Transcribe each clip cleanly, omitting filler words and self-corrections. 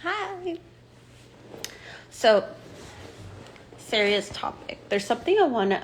Hi. So, serious topic. There's something I want to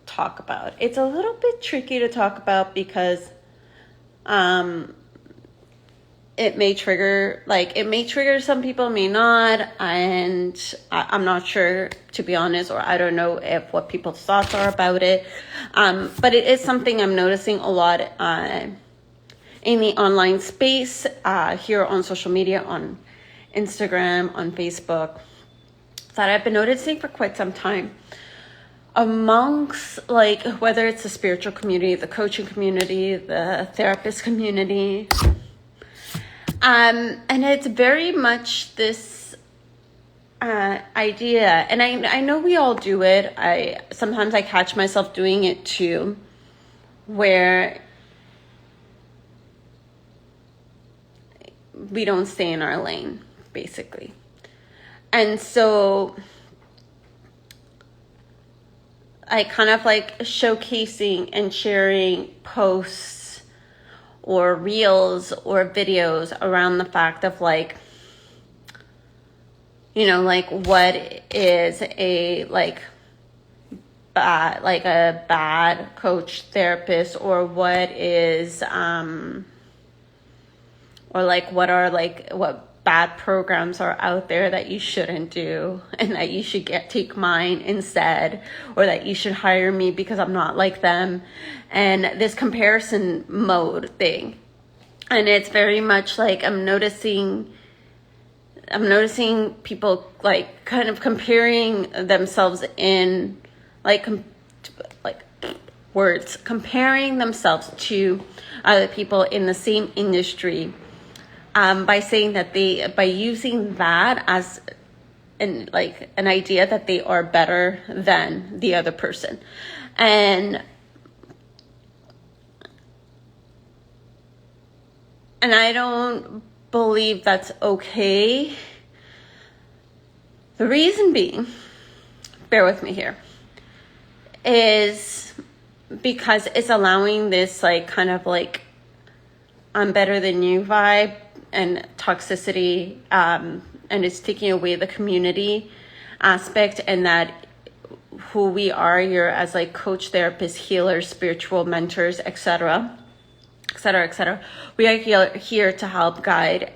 talk about. It's a little bit tricky to talk about because it may trigger some people, may not, and I'm not sure, to be honest, or I don't know if what people's thoughts are about it. But it is something I'm noticing a lot in the online space, here on social media, on Instagram, on Facebook, that I've been noticing for quite some time amongst, like, whether it's the spiritual community, the coaching community, the therapist community. And it's very much this idea, and I know we all do it. Sometimes I catch myself doing it too, where we don't stay in our lane, basically. And so I kind of like showcasing and sharing posts or reels or videos around the fact of, like, you know, like, what is a bad coach therapist, or what is or like what bad programs are out there that you shouldn't do, and that you should take mine instead, or that you should hire me because I'm not like them, and this comparison mode thing. And it's very much like I'm noticing people, like, kind of comparing themselves in comparing themselves to other people in the same industry, by saying that by using that as an idea that they are better than the other person. And I don't believe that's okay. The reason being, bear with me here, is because it's allowing this, like, kind of like I'm better than you vibe and toxicity, and it's taking away the community aspect, and that who we are here as, like, coach, therapists, healers, spiritual mentors, etc., etc., etc. We are here to help guide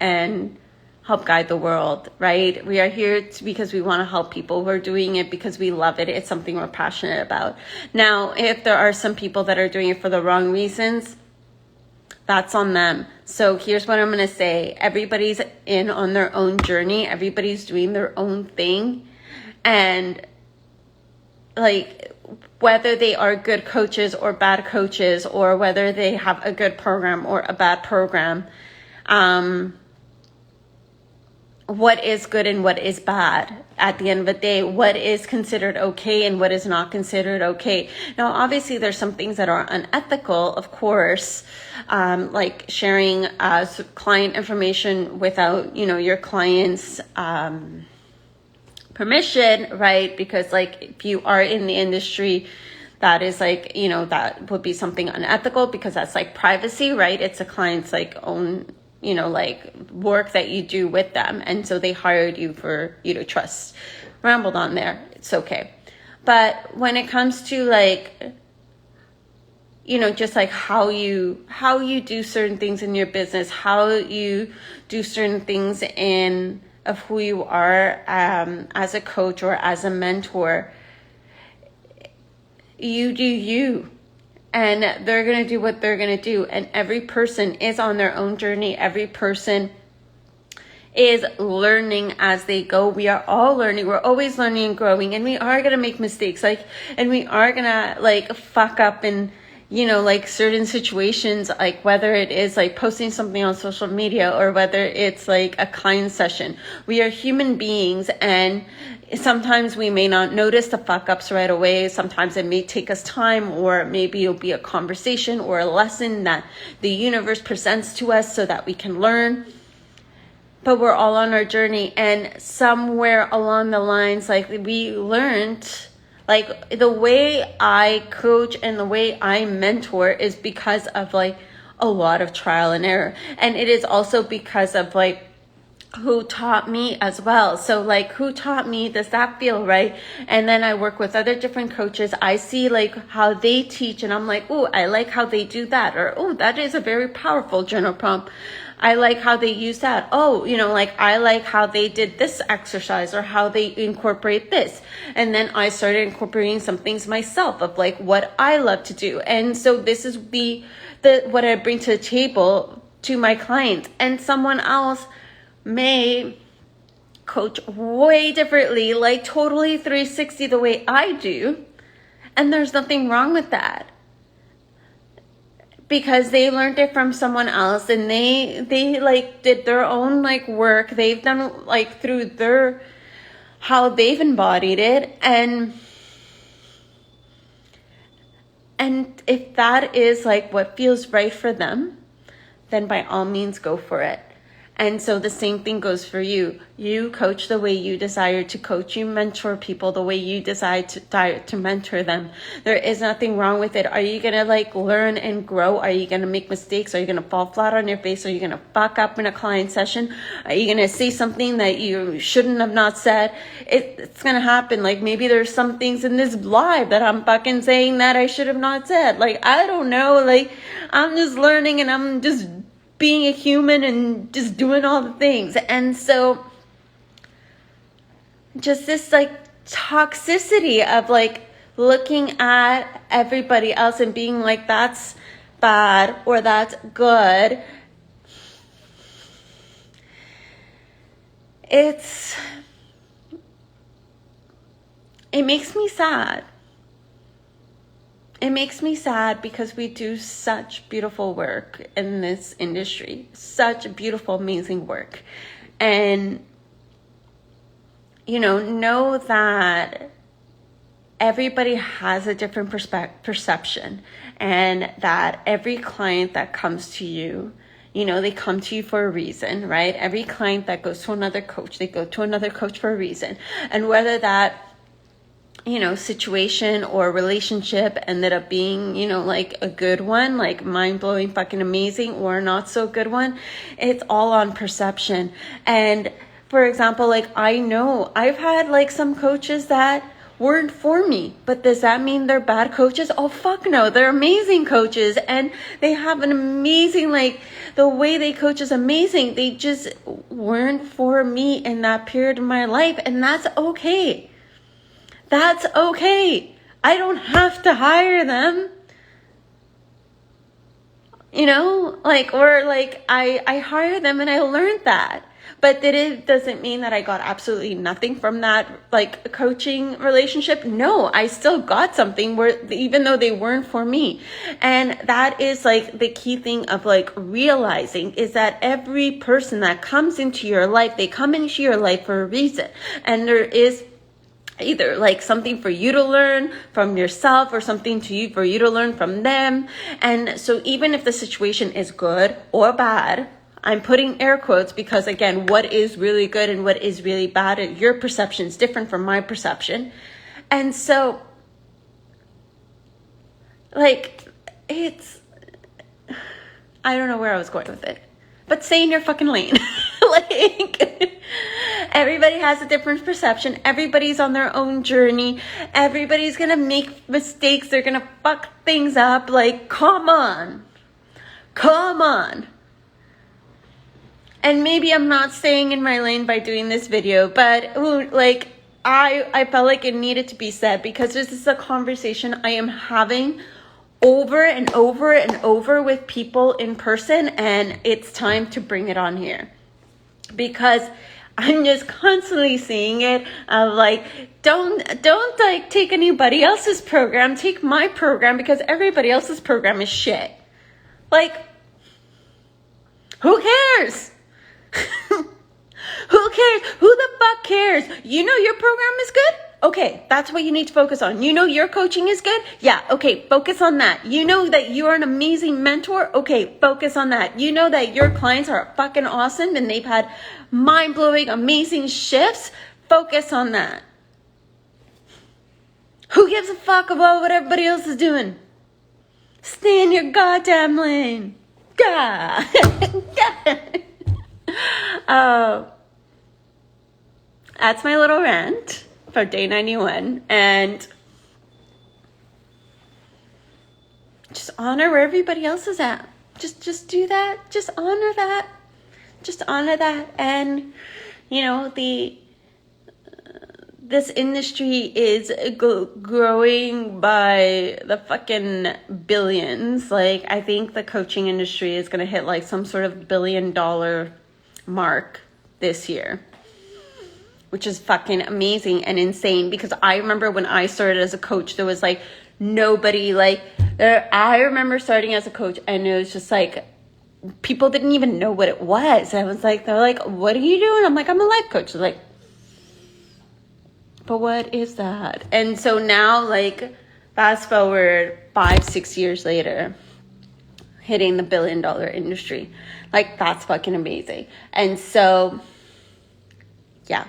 the world, right? We are here because we want to help people. We're doing it because we love it. It's something we're passionate about. Now, if there are some people that are doing it for the wrong reasons, that's on them. So here's what I'm going to say. Everybody's in on their own journey. Everybody's doing their own thing. And, like, whether they are good coaches or bad coaches, or whether they have a good program or a bad program, what is good and what is bad at the end of the day, what is considered okay and what is not considered okay. Now, obviously, there's some things that are unethical, of course, like sharing client information without, your client's permission, right? Because, like, if you are in the industry, that is, like, that would be something unethical, because that's, like, privacy, right? It's a client's, like, own, like, work that you do with them. And so they hired you for you to trust. Rambled on there. It's okay. But when it comes to, like, just like how you do certain things in your business, how you do certain things of who you are, as a coach or as a mentor, you do you. And they're going to do what they're going to do. And every person is on their own journey. Every person is learning as they go. We are all learning. We're always learning and growing. And we are going to make mistakes. And we are going to, like, fuck up in, like, certain situations, like whether it is, like, posting something on social media, or whether it's, like, a client session. We are human beings, and sometimes we may not notice the fuck ups right away. Sometimes it may take us time, or maybe it'll be a conversation or a lesson that the universe presents to us so that we can learn. But we're all on our journey, and somewhere along the lines, like, we learned, like, the way I coach and the way I mentor is because of, like, a lot of trial and error. And it is also because of, like, who taught me as well. So like, who taught me, does that feel right? And then I work with other different coaches. I see like how they teach and I'm like, oh, I like how they do that. Or, oh, that is a very powerful journal prompt. I like how they use that. Oh, you know, like I like how they did this exercise or how they incorporate this. And then I started incorporating some things myself of like what I love to do. And so this is what I bring to the table to my clients. And someone else may coach way differently, like totally 360 the way I do. And there's nothing wrong with that, because they learned it from someone else and they like did their own like work. They've done like through how they've embodied it. And if that is like what feels right for them, then by all means go for it. And so the same thing goes for you. You coach the way you desire to coach. You mentor people the way you decide to mentor them. There is nothing wrong with it. Are you going to like learn and grow? Are you going to make mistakes? Are you going to fall flat on your face? Are you going to fuck up in a client session? Are you going to say something that you shouldn't have not said? It's going to happen. Like maybe there's some things in this live that I'm fucking saying that I should have not said. Like, I don't know. Like, I'm just learning and I'm just being a human and just doing all the things. And so just this like toxicity of like looking at everybody else and being like, that's bad or that's good. It makes me sad. It makes me sad because we do such beautiful work in this industry, such beautiful, amazing work. And, you know that everybody has a different perception, and that every client that comes to you, they come to you for a reason, right? Every client that goes to another coach, they go to another coach for a reason. And whether that situation or relationship ended up being, like a good one, like mind-blowing, fucking amazing, or not so good one, it's all on perception. And for example, like I know I've had like some coaches that weren't for me, but does that mean they're bad coaches? Oh, fuck no. They're amazing coaches and they have an amazing, like the way they coach is amazing. They just weren't for me in that period of my life. And that's okay. That's okay. I don't have to hire them. I hire them and I learned that. But it doesn't mean that I got absolutely nothing from that, like, coaching relationship. No, I still got something even though they weren't for me. And that is like the key thing of like realizing is that every person that comes into your life, they come into your life for a reason. And there is either like something for you to learn from yourself or something for you to learn from them. And so even if the situation is good or bad, I'm putting air quotes because again, what is really good and what is really bad, your perception is different from my perception. And so like I don't know where I was going with it, but stay in your fucking lane. Like, everybody has a different perception. Everybody's on their own journey. Everybody's gonna make mistakes. They're gonna fuck things up. Like, come on. And maybe I'm not staying in my lane by doing this video, but like, I felt like it needed to be said because this is a conversation I am having over and over and over with people in person, and it's time to bring it on here. Because I'm just constantly seeing it of like, don't like take anybody else's program, take my program because everybody else's program is shit. Like, who cares? Who cares? Who the fuck cares? You know your program is good? Okay, that's what you need to focus on. You know your coaching is good? Yeah, okay, focus on that. You know that you are an amazing mentor? Okay, focus on that. You know that your clients are fucking awesome and they've had mind-blowing, amazing shifts? Focus on that. Who gives a fuck about what everybody else is doing? Stay in your goddamn lane. God. that's my little rant for day 91. And just honor where everybody else is at. Just do that. Just honor that. Just honor that. And, you know, this industry is growing by the fucking billions. Like, I think the coaching industry is going to hit like some sort of $1 billion mark this year, which is fucking amazing and insane. Because I remember when I started as a coach, there was like nobody like there. I remember starting as a coach and it was just like people didn't even know what it was. I was like, they're like, what are you doing? I'm like, I'm a life coach. They're like, but what is that? And so now, like, fast forward 5-6 years later, hitting the $1 billion industry. Like, that's fucking amazing. And so, yeah.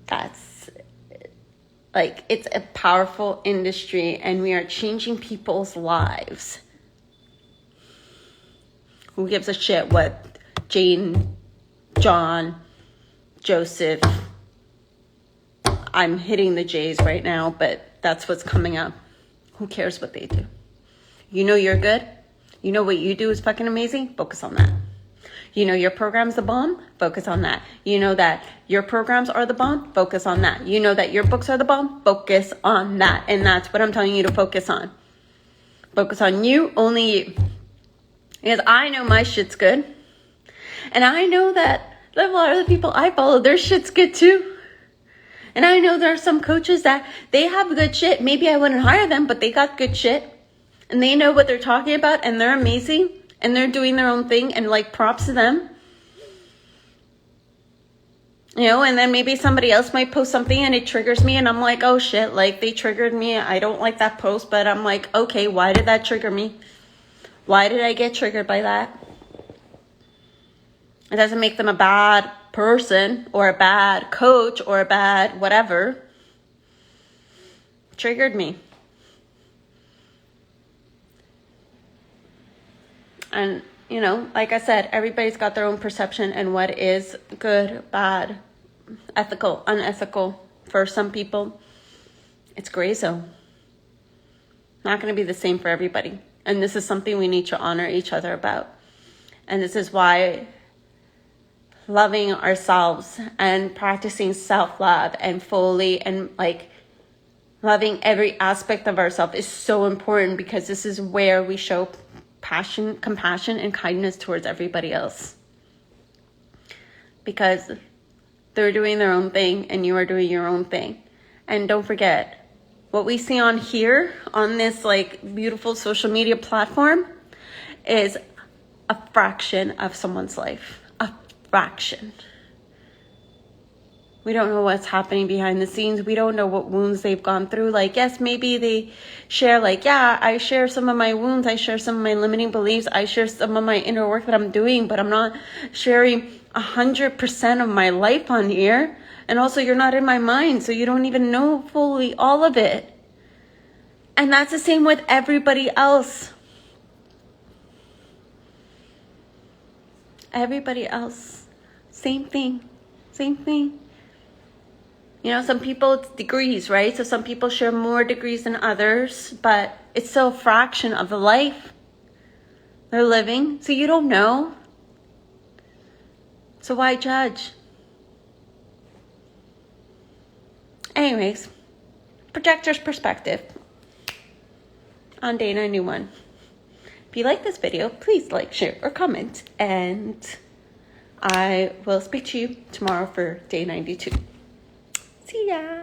That's, like, it's a powerful industry, and we are changing people's lives. Who gives a shit what Jane, John, Joseph... I'm hitting the J's right now, but that's what's coming up. Who cares what they do? You know you're good. You know what you do is fucking amazing. Focus on that. You know your program's the bomb. Focus on that. You know that your programs are the bomb. Focus on that. You know that your books are the bomb. Focus on that. And that's what I'm telling you to focus on. Focus on you, only you. Because I know my shit's good. And I know that a lot of the people I follow, their shit's good too. And I know there are some coaches that they have good shit. Maybe I wouldn't hire them, but they got good shit. And they know what they're talking about, and they're amazing. And they're doing their own thing, and like props to them. You know, and then maybe somebody else might post something and it triggers me and I'm like, oh shit, like they triggered me. I don't like that post, but I'm like, okay, why did that trigger me? Why did I get triggered by that? It doesn't make them a bad person or a bad coach or a bad whatever. Triggered me. And, you know, like I said, everybody's got their own perception and what is good, bad, ethical, unethical. For some people, it's gray zone. Not going to be the same for everybody. And this is something we need to honor each other about. And this is why loving ourselves and practicing self-love and fully and like loving every aspect of ourselves is so important, because this is where we show passion, compassion, and kindness towards everybody else. Because they're doing their own thing and you are doing your own thing. And don't forget, what we see on here, on this like beautiful social media platform, is a fraction of someone's life. A fraction. We don't know what's happening behind the scenes. We don't know what wounds they've gone through. Like, yes, maybe they share like, yeah, I share some of my wounds. I share some of my limiting beliefs. I share some of my inner work that I'm doing, but I'm not sharing 100% of my life on here. And also, you're not in my mind, so you don't even know fully all of it. And that's the same with everybody else. Everybody else. Same thing. Same thing. You know, some people, it's degrees, right? So some people share more degrees than others, but it's still a fraction of the life they're living. So you don't know. So why judge? Anyways, projector's perspective on day 91. If you like this video, please like, share, or comment. And I will speak to you tomorrow for day 92. See ya.